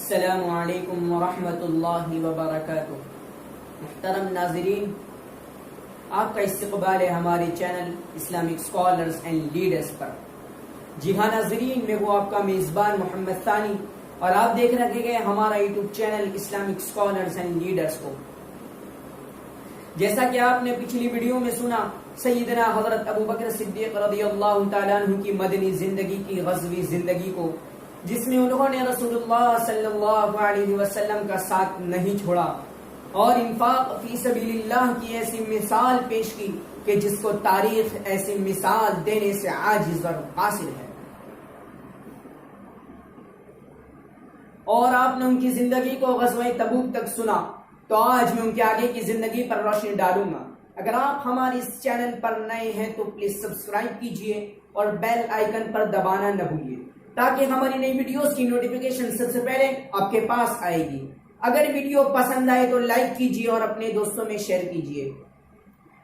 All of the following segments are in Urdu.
السلام علیکم ورحمۃ اللہ وبرکاتہ۔ محترم ناظرین، آپ کا استقبال ہے ہمارے channel Islamic scholars and leaders پر۔ جی ہاں ناظرین، میں وہ آپ کا میزبان محمد ثانی اور آپ دیکھ رکھے گئے ہمارا YouTube channel Islamic scholars and leaders کو۔ جیسا کہ آپ نے پچھلی ویڈیو میں سنا، سیدنا حضرت ابو بکر صدیق رضی اللہ تعالیٰ عنہ کی مدنی زندگی کی غزوی زندگی کو، جس میں انہوں نے رسول اللہ صلی اللہ علیہ وسلم کا ساتھ نہیں چھوڑا اور انفاق فی سبیل اللہ کی ایسی مثال پیش کی کہ جس کو تاریخ ایسی مثال دینے سے عاجز اور قاصر ہے، اور آپ نے ان کی زندگی کو غزوہ تبوک تک سنا، تو آج میں ان کے آگے کی زندگی پر روشنی ڈالوں گا۔ اگر آپ ہمارے اس چینل پر نئے ہیں تو پلیز سبسکرائب کیجئے اور بیل آئیکن پر دبانا نہ بھولیے، تاکہ ہماری نئی ویڈیوز کی نوٹیفیکیشن سب سے پہلے آپ کے پاس آئے گی۔ اگر ویڈیو پسند آئے تو لائک کیجئے اور اپنے دوستوں میں شیئر کیجئے۔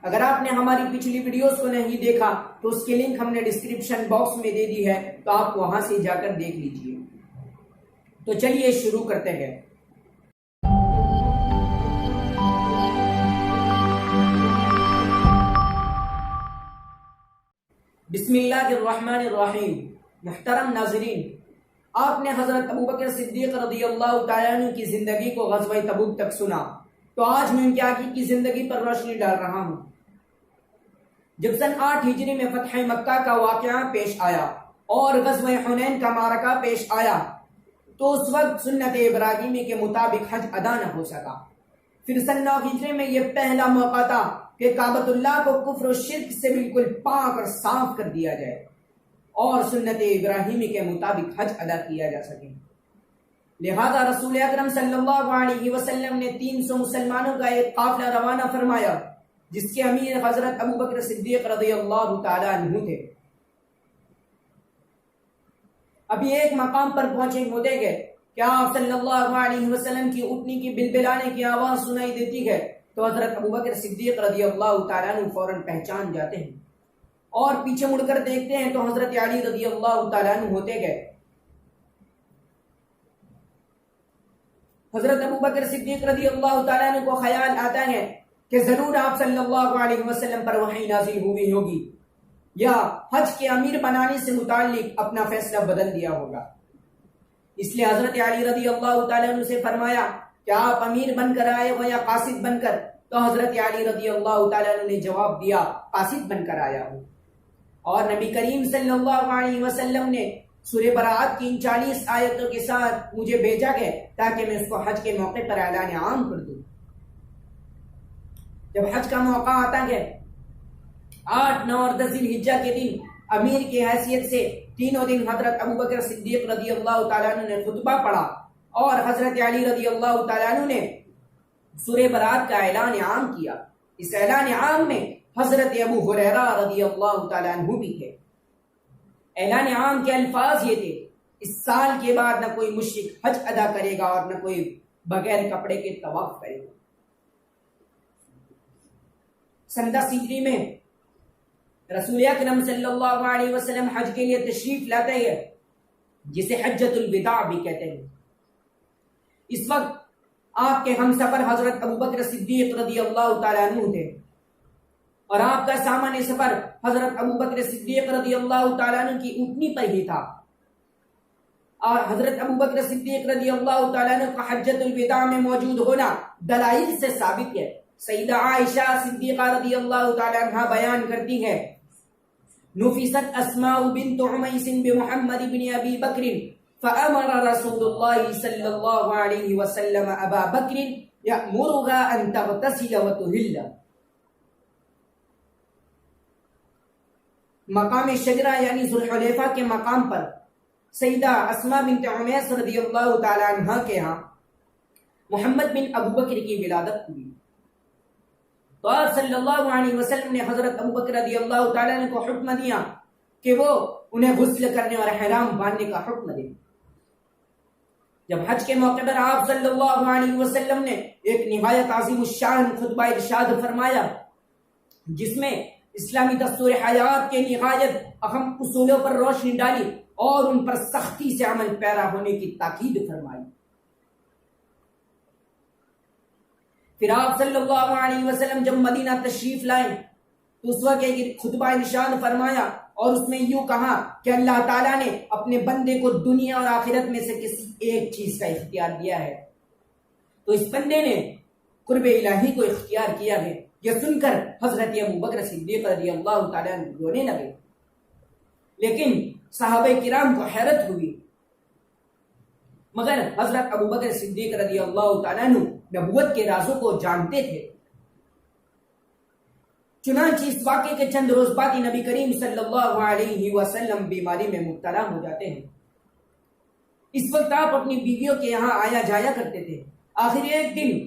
اگر آپ نے ہماری پچھلی ویڈیوز کو نہیں دیکھا تو اس کی لنک ہم نے ڈسکرپشن باکس میں دے دی ہے، تو آپ وہاں سے جا کر دیکھ لیجئے۔ تو چلیے شروع کرتے ہیں۔ بسم اللہ الرحمن الرحیم۔ محترم ناظرین، آپ نے حضرت ابو بکر صدیق رضی اللہ تعالیٰ عنہ کی زندگی کو غزوہ تبوک تک سنا، تو آج میں ان کے آگے کی زندگی پر روشنی ڈال رہا ہوں۔ جب سن 8 ہجری میں فتح مکہ کا واقعہ پیش آیا اور غزوہ حنین کا معرکہ پیش آیا، تو اس وقت سنت ابراہیمی کے مطابق حج ادا نہ ہو سکا۔ پھر سن 9 ہجری میں یہ پہلا موقع تھا کہ کعبۃ اللہ کو کفر و شرک سے بالکل پاک اور صاف کر دیا جائے اور سنت ابراہیمی کے مطابق حج ادا کیا جا سکے۔ لہذا رسول اکرم صلی اللہ علیہ وسلم نے 300 مسلمانوں کا ایک قافلہ روانہ فرمایا، جس کے امیر حضرت ابو بکر صدیق رضی اللہ تعالیٰ عنہ تھے۔ ابھی ایک مقام پر پہنچے ہوتے گئے کہ آپ صلی اللہ علیہ وسلم کی اٹھنی کی بلبلانے کی آواز سنائی دیتی ہے، تو حضرت ابو بکر صدیق رضی اللہ تعالیٰ عنہ فوراً پہچان جاتے ہیں اور پیچھے مڑ کر دیکھتے ہیں تو حضرت علی رضی اللہ تعالیٰ عنہ ہوتے گئے۔ حضرت ابو بکر صدیق رضی اللہ تعالیٰ عنہ کو خیال آتا ہے کہ ضرور آپ صلی اللہ علیہ وسلم پر وحی نازل ہوئی ہوگی، یا حج کے امیر بنانے سے متعلق اپنا فیصلہ بدل دیا ہوگا۔ اس لیے حضرت علی رضی اللہ تعالیٰ عنہ سے فرمایا کہ آپ امیر بن کر آئے ہو یا قاصد بن کر؟ تو حضرت علی رضی اللہ تعالیٰ عنہ نے جواب دیا، قاصد بن کر آیا ہوں۔ اور نبی کریم صلی اللہ علیہ وسلم نے سورہ براءت کی 40 آیتوں کے ساتھ مجھے بھیجا ہے تاکہ میں اس کو حج کے موقع پر اعلان عام کر دوں۔ جب حج کا موقع آتا ہے، 8، 9 اور 10 ذی الحجہ کے دن امیر کی حیثیت سے تینوں دن حضرت ابو بکر صدیق رضی اللہ تعالیٰ عنہ نے خطبہ پڑھا اور حضرت علی رضی اللہ تعالیٰ عنہ نے سورہ براءت کا اعلان عام کیا۔ اس اعلان عام میں حضرت ابو ہریرہ رضی اللہ تعالیٰ عنہ بھی تھے۔ اعلان عام کے الفاظ یہ تھے، اس سال کے بعد نہ کوئی مشرک حج ادا کرے گا اور نہ کوئی بغیر کپڑے کے طواف کرے گا۔ سن 10 ہجری میں رسول اکرم صلی اللہ علیہ وسلم حج کے لیے تشریف لاتے ہیں، جسے حجۃ الوداع بھی کہتے ہیں۔ اس وقت آپ کے ہم سفر حضرت ابو بکر صدیق رضی اللہ تعالیٰ عنہ تھے، اور آپ کا سامان سفر حضرت ابو بکر صدیق رضی اللہ تعالیٰ عنہ کی اونٹنی پر ہی تھا۔ اور حضرت ابو بکر صدیق رضی اللہ تعالیٰ عنہ کا حجۃ الوداع میں موجود ہونا دلائل سے ثابت ہے۔ سیدہ عائشہ صدیقہ رضی اللہ تعالیٰ عنہ بیان کرتی ہے، نفست اسماء بنت عمیس بمحمد بن ابی بکر فامر رسول اللہ صلی اللہ علیہ وسلم ابا بکر یأمرها ان تغتسل وتہل۔ مقام شجرہ یعنی ذوالحلیفہ کے مقام پر سیدہ اسماء بنت عمیس رضی اللہ تعالی عنہ کے ہاں محمد بن ابو بکر کی ولادت ہوئی، تو آپ صلی اللہ علیہ وسلم نے حضرت ابو بکر رضی اللہ تعالیٰ عنہ کو حکم دیا کہ وہ انہیں غسل کرنے اور احرام باندھنے کا حکم دے۔ جب حج کے موقع پر آپ صلی اللہ علیہ وسلم نے ایک نہایت عظیم الشان خطبہ ارشاد فرمایا، جس میں اسلامی دستور حیات کے نہایت اہم اصولوں پر روشنی ڈالی اور ان پر سختی سے عمل پیرا ہونے کی تاکید فرمائی۔ پھر آپ صلی اللہ علیہ وسلم جب مدینہ تشریف لائے تو اس وقت ایک خطبہ ارشاد فرمایا اور اس میں یوں کہا کہ اللہ تعالیٰ نے اپنے بندے کو دنیا اور آخرت میں سے کسی ایک چیز کا اختیار دیا ہے، تو اس بندے نے قرب الہی کو اختیار کیا ہے۔ یہ سن کر حضرت ابوبکر صدیق رضی اللہ تعالیٰ عنہ رونے لگے، لیکن صحابہ کرام کو حیرت ہوئی، مگر حضرت ابوبکر صدیق رضی اللہ تعالیٰ عنہ نبوت کے رازوں کو جانتے تھے۔ چنانچہ اس واقعے کے چند روز بعد نبی کریم صلی اللہ علیہ وسلم بیماری میں مبتلا ہو جاتے ہیں۔ اس وقت آپ اپنی بیویوں کے یہاں آیا جایا کرتے تھے۔ آخر ایک دن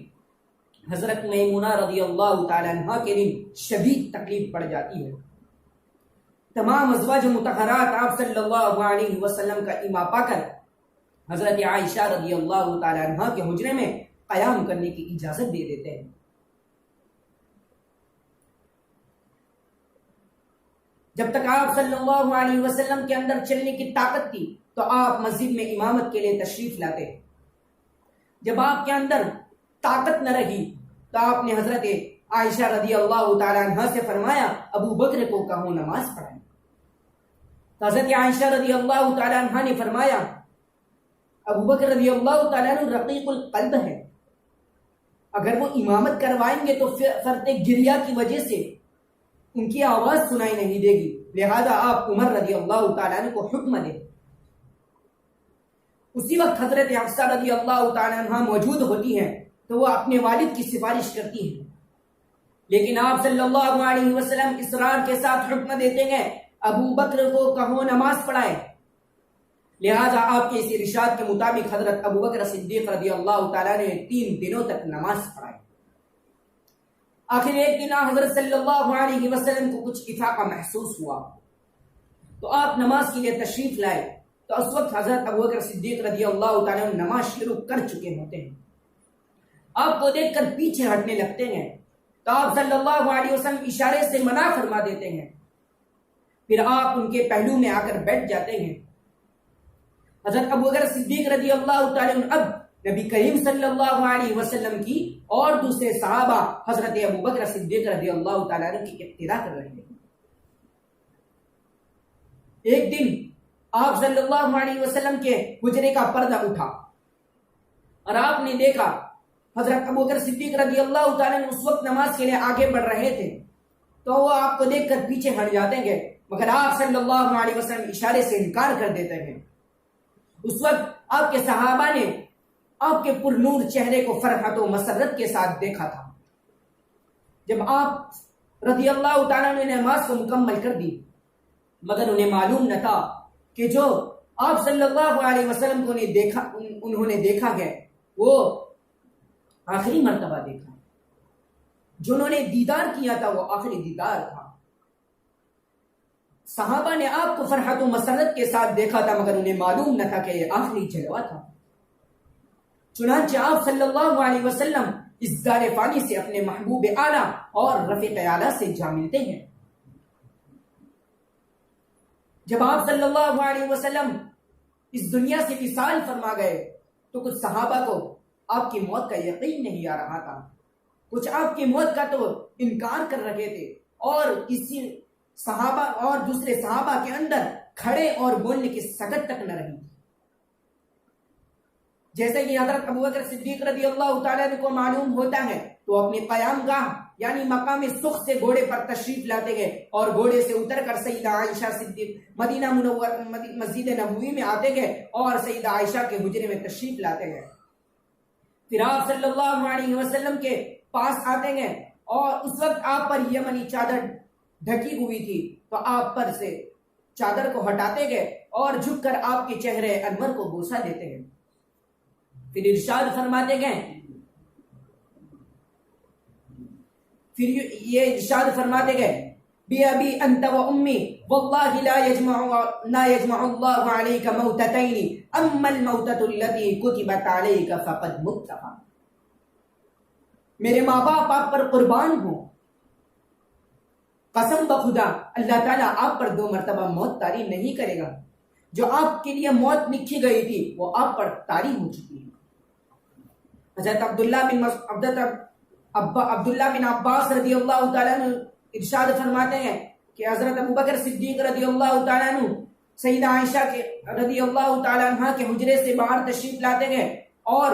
حضرت میمونہ رضی اللہ تعالی عنہ کے دن شدید تکلیف پڑ جاتی ہے۔ تمام ازواج مطہرات آپ صلی اللہ علیہ وسلم کا ایما پا کر حضرت عائشہ رضی اللہ تعالی عنہ کے حجرے میں قیام کرنے کی اجازت دے دیتے ہیں۔ جب تک آپ صلی اللہ علیہ وسلم کے اندر چلنے کی طاقت تھی تو آپ مسجد میں امامت کے لیے تشریف لاتے۔ جب آپ کے اندر طاقت نہ رہی تو آپ نے حضرت عائشہ رضی اللہ تعالی عنہ سے فرمایا ابو بکر کو کہو نماز پڑھائیں۔ تو حضرت عائشہ رضی اللہ تعالی عنہ نے فرمایا ابو بکر رضی اللہ تعالی عنہ رقیق القلب ہے، اگر وہ امامت کروائیں گے تو فرط گریہ کی وجہ سے ان کی آواز سنائی نہیں دے گی، لہذا آپ عمر رضی اللہ تعالیٰ عنہ کو حکم دیں۔ اسی وقت حضرت حفصہ رضی اللہ تعالیٰ عنہ موجود ہوتی ہیں تو وہ اپنے والد کی سفارش کرتی ہیں، لیکن آپ صلی اللہ علیہ وسلم اصرار کے ساتھ حکم دیتے ہیں ابو بکر کو کہو نماز پڑھائے، لہذا آپ کے اس ارشاد کے مطابق حضرت ابو بکر صدیق رضی اللہ تعالیٰ نے 3 دنوں تک نماز پڑھائی۔ آخر ایک دن حضرت صلی اللہ علیہ وسلم کو کچھ افاقہ محسوس ہوا تو آپ نماز کے لیے تشریف لائے، تو اس وقت حضرت ابوبکر صدیق رضی اللہ تعالیٰ عنہ نماز شروع کر چکے ہوتے ہیں۔ آپ کو دیکھ کر پیچھے ہٹنے لگتے ہیں تو آپ صلی اللہ علیہ وسلم اشارے سے منع فرما دیتے ہیں، پھر آپ ان کے پہلو میں آ کر بیٹھ جاتے ہیں۔ حضرت ابوبکر صدیق رضی اللہ تعالیٰ عنہ اب نبی کریم صلی اللہ علیہ وسلم کی اور دوسرے صحابہ حضرت ابوبکر صدیق رضی اللہ تعالیٰ عنہ کی اقتدا کر رہے ہیں۔ ایک دن آپ صلی اللہ علیہ وسلم کے حجرے کا پردہ اٹھا اور آپ نے دیکھا حضرت ابوبکر صدیق رضی اللہ تعالیٰ عنہ اس وقت نماز کے لیے آگے بڑھ رہے تھے، تو وہ آپ کو دیکھ کر پیچھے ہٹ جاتے ہیں، مگر آپ صلی اللہ علیہ وسلم اشارے سے انکار کر دیتے ہیں۔ اس وقت آپ کے صحابہ نے آپ کے پرنور چہرے کو فرحت و مسرت کے ساتھ دیکھا تھا۔ جب آپ رضی اللہ تعالیٰ نے نماز کو مکمل کر دی، مگر انہیں معلوم نہ تھا کہ جو آپ صلی اللہ علیہ وسلم کو انہوں نے دیکھا ہے وہ آخری مرتبہ دیکھا، جو انہوں نے دیدار کیا تھا وہ آخری دیدار تھا۔ صحابہ نے آپ کو فرحت و مسرت کے ساتھ دیکھا تھا، مگر انہیں معلوم نہ تھا کہ یہ آخری جلوہ تھا۔ چنانچہ آپ صلی اللہ علیہ وسلم اس دار فانی سے اپنے محبوب اعلیٰ اور رفیق اعلیٰ سے جا ملتے ہیں۔ جب آپ صلی اللہ علیہ وسلم اس دنیا سے وصال فرما گئے تو کچھ صحابہ کو آپ کی موت کا یقین نہیں آ رہا تھا، کچھ آپ کی موت کا تو انکار کر رہے تھے، اور کسی صحابہ اور دوسرے صحابہ کے اندر کھڑے اور بولنے کی سکت تک نہ رہی۔ جیسے کہ حضرت ابوبکر صدیق رضی اللہ تعالیٰ عنہ کو معلوم ہوتا ہے تو اپنے قیام گاہ یعنی مقام سخ سے گھوڑے پر تشریف لاتے گئے اور گھوڑے سے اتر کر سیدہ عائشہ صدیق مدینہ منورہ مسجد نبوی میں آتے گئے اور سیدہ عائشہ کے حجرے میں تشریف لاتے گئے۔ پھر آپ صلی اللہ علیہ وسلم کے پاس آتے گئے اور اس وقت آپ پر یمنی چادر ڈھکی ہوئی تھی، تو آپ پر سے چادر کو ہٹاتے گئے اور جھک کر آپ کے چہرے انور کو بوسہ دیتے ہیں، پھر ارشاد فرماتے گئے بی ابی انت و امی واللہ لا یجمع اللہ علیک موتتین اما الموتۃ التي کتبت علیک فقد مت۔ میرے ماں باپ آپ پر قربان ہوں، قسم بخدا اللہ تعالیٰ آپ پر 2 مرتبہ موت طاری نہیں کرے گا، جو آپ کے لیے موت لکھی گئی تھی وہ آپ پر طاری ہو چکی ہے۔ حضرت عبداللہ بن عباس رضی اللہ تعالیٰ عنہ ارشاد فرماتے ہیں کہ حضرت ابوبکر صدیق رضی اللہ تعالیٰ عنہ سیدہ عائشہ کے رضی اللہ تعالیٰ عنہ کے حجرے سے باہر تشریف لاتے گئے، اور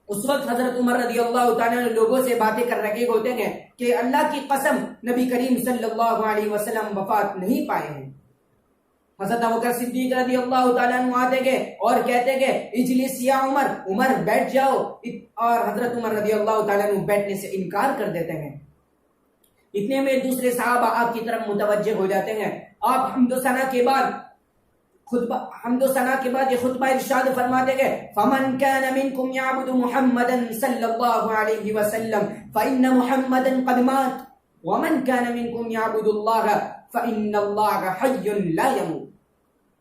اس وقت حضرت عمر رضی اللہ تعالیٰ عنہ لوگوں سے باتیں کر رہے ہوتے ہیں کہ اللہ کی قسم نبی کریم صلی اللہ علیہ وسلم وفات نہیں پائے ہیں۔ حضرت ابوبکر صدیق رضی اللہ تعالیٰ عنہ آتے گئے اور کہتے گئے اجلس یا عمر، عمر بیٹھ جاؤ، اور حضرت عمر رضی اللہ تعالیٰ عنہ بیٹھنے سے انکار کر دیتے ہیں۔ اتنے میں دوسرے صحابہ آپ کی طرف متوجہ ہو جاتے ہیں۔ آپ حمد و ثنا کے بعد یہ خطبہ ارشاد فرماتے گئے فمن كان منكم يعبد محمدا صلى الله عليه وسلم فإن محمدا قد مات ومن كان منكم يعبد الله فإن الله حي لا يموت۔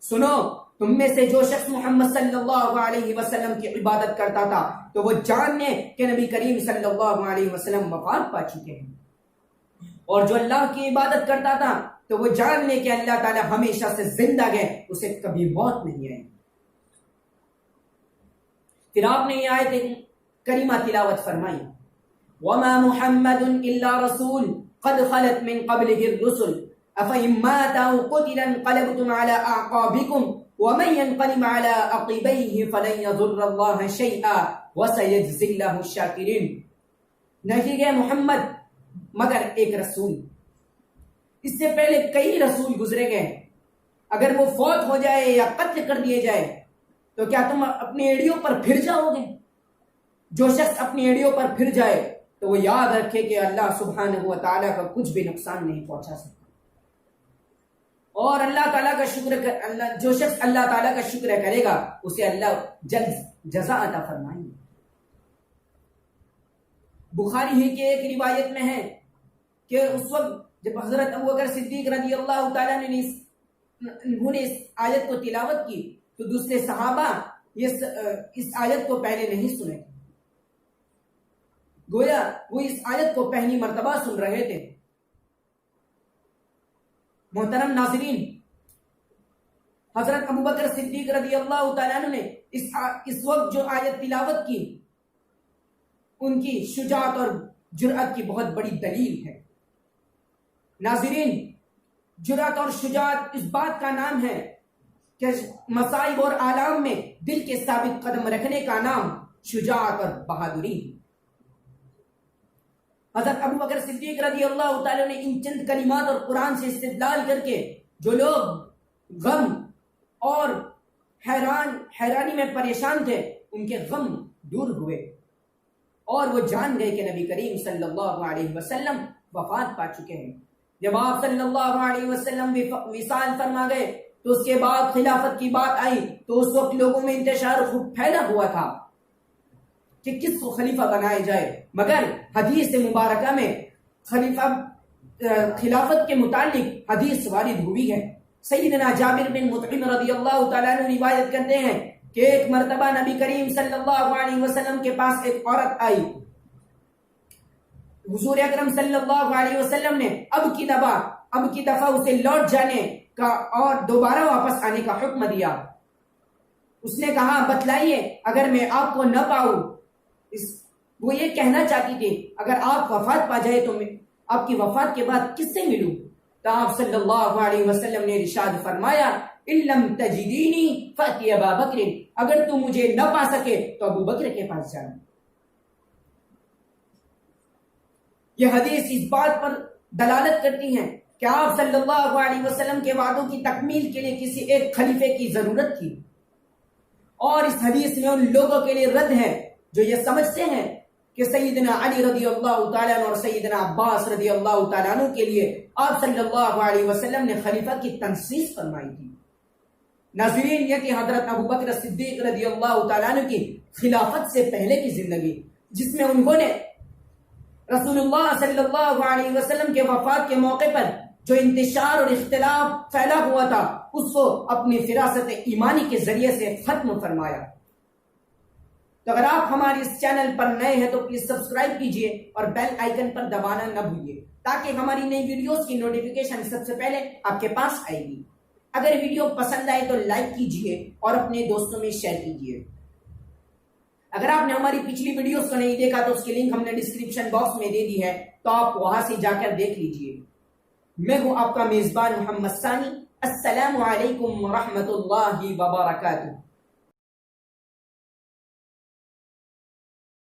سنو، تم میں سے جو شخص محمد صلی اللہ علیہ وسلم کی عبادت کرتا تھا تو وہ جان لے کہ نبی کریم صلی اللہ علیہ وسلم وفات پا چکے ہیں، اور جو اللہ کی عبادت کرتا تھا تو وہ جان لے کہ اللہ تعالی ہمیشہ سے زندہ ہے، اسے کبھی موت نہیں آئی۔ پھر آپ نے یہ آیت کریمہ تلاوت فرمائی وَمَا مُحَمَّدٌ إِلَّا رَسُولٌ قَدْ خَلَتْ مِن قَبْلِهِ الرُّسُلُ أَفَإِن مَّاتَ أَوْ قُتِلَ انقَلَبْتُمْ عَلَىٰ أَعْقَابِكُمْ وَمَن يَنقَلِبْ عَلَىٰ عَقِبَيْهِ فَلَن يَضُرَّ اللَّهَ شَيْئًا وَسَيَجْزِي اللَّهُ الشَّاكِرِينَ۔ نہیں ہے محمد مگر ایک رسول، اس سے پہلے کئی رسول گزرے گئے، اگر وہ فوت ہو جائے یا قتل کر دیے جائے تو کیا تم اپنی ایڑیوں پر پھر جاؤ گے؟ جو شخص اپنی ایڑیوں پر پھر جائے تو وہ یاد رکھے کہ اللہ سبحانہ و تعالیٰ کا کچھ بھی نقصان نہیں پہنچا سکتا، اور اللہ تعالیٰ کا شکر جو شخص اللہ تعالیٰ کا شکر کرے گا اسے اللہ جلد جزا عطا فرمائیں گے۔ بخاری ہی کے ایک روایت میں ہے کہ اس وقت جب حضرت ابوبکر صدیق رضی اللہ تعالیٰ نے اس آیت کو تلاوت کی تو دوسرے صحابہ اس آیت کو پہلے نہیں سنے، گویا وہ اس آیت کو پہلی مرتبہ سن رہے تھے۔ محترم ناظرین، حضرت ابوبکر صدیق رضی اللہ تعالیٰ عنہ نے اس وقت جو آیت تلاوت کی ان کی شجاعت اور جرأت کی بہت بڑی دلیل ہے۔ ناظرین، جرأت اور شجاعت اس بات کا نام ہے کہ مصائب اور آلام میں دل کے ثابت قدم رکھنے کا نام شجاعت اور بہادری۔ حضرت ابوبکر صدیق رضی اللہ تعالیٰ نے ان چند کلمات اور قرآن سے استدلال کر کے جو لوگ غم اور حیرانی میں پریشان تھے ان کے غم دور ہوئے، اور وہ جان گئے کہ نبی کریم صلی اللہ علیہ وسلم وفات پا چکے ہیں۔ جب آپ صلی اللہ علیہ وسلم وصال فرما گئے تو اس کے بعد خلافت کی بات آئی تو اس وقت لوگوں میں انتشار خوب پھیلا ہوا تھا کہ کس کو خلیفہ بنایا جائے، مگر حدیث مبارکہ میں خلافت کے متعلق حدیث وارد ہوئی ہے۔ سیدنا جابر بن مطعم رضی اللہ تعالیٰ عنہ روایت کرتے ہیں کہ ایک مرتبہ نبی کریم صلی اللہ علیہ وسلم کے پاس ایک عورت آئی، حضور اکرم صلی اللہ علیہ وسلم نے اب کی دفعہ اسے لوٹ جانے کا اور دوبارہ واپس آنے کا حکم دیا۔ اس نے کہا بتلائیے اگر میں آپ کو نہ پاؤں، وہ یہ کہنا چاہتی تھی اگر آپ وفات پا جائے تو میں آپ کی وفات کے بعد کس سے ملوں؟ تو آپ صلی اللہ علیہ وسلم نے ارشاد فرمایا ان لم تجدینی فاتی ابا بکر، اگر تم مجھے نہ پا سکے تو ابو بکر کے پاس جانا۔ یہ حدیث اس بات پر دلالت کرتی ہے کہ آپ صلی اللہ علیہ وسلم کے وعدوں کی تکمیل کے لیے کسی ایک خلیفے کی ضرورت تھی، اور اس حدیث میں ان لوگوں کے لیے رد ہے جو یہ سمجھتے ہیں کہ سیدنا علی رضی اللہ تعالیٰ عنہ اور سیدنا عباس رضی اللہ تعالیٰ عنہ کے لیے آپ صلی اللہ علیہ وسلم نے خلیفہ کی تنصیص فرمائی تھی۔ ناظرین، یہ کہ حضرت ابوبکر صدیق رضی اللہ تعالیٰ عنہ کی خلافت سے پہلے کی زندگی، جس میں انہوں نے رسول اللہ صلی اللہ علیہ وسلم کے وفات کے موقع پر جو انتشار اور اختلاف پھیلا ہوا تھا اس کو اپنی فراست ایمانی کے ذریعے سے ختم فرمایا۔ تو اگر آپ ہمارے اس چینل پر نئے ہیں تو پلیز سبسکرائب کیجئے اور بیل آئیکن پر دبانا نہ بھولیے تاکہ ہماری نئی ویڈیوز کی نوٹیفیکیشن سب سے پہلے آپ کے پاس آئے گی۔ اگر ویڈیو پسند آئے تو لائک کیجئے اور اپنے دوستوں میں شیئر کیجئے۔ اگر آپ نے ہماری پچھلی ویڈیوز کو نہیں دیکھا تو اس کی لنک ہم نے ڈسکرپشن باکس میں دے دی ہے، تو آپ وہاں سے جا کر دیکھ لیجئے۔ میں ہوں آپ کا میزبان محمد ثانی۔ السلام علیکم ورحمۃ اللہ وبرکاتہ۔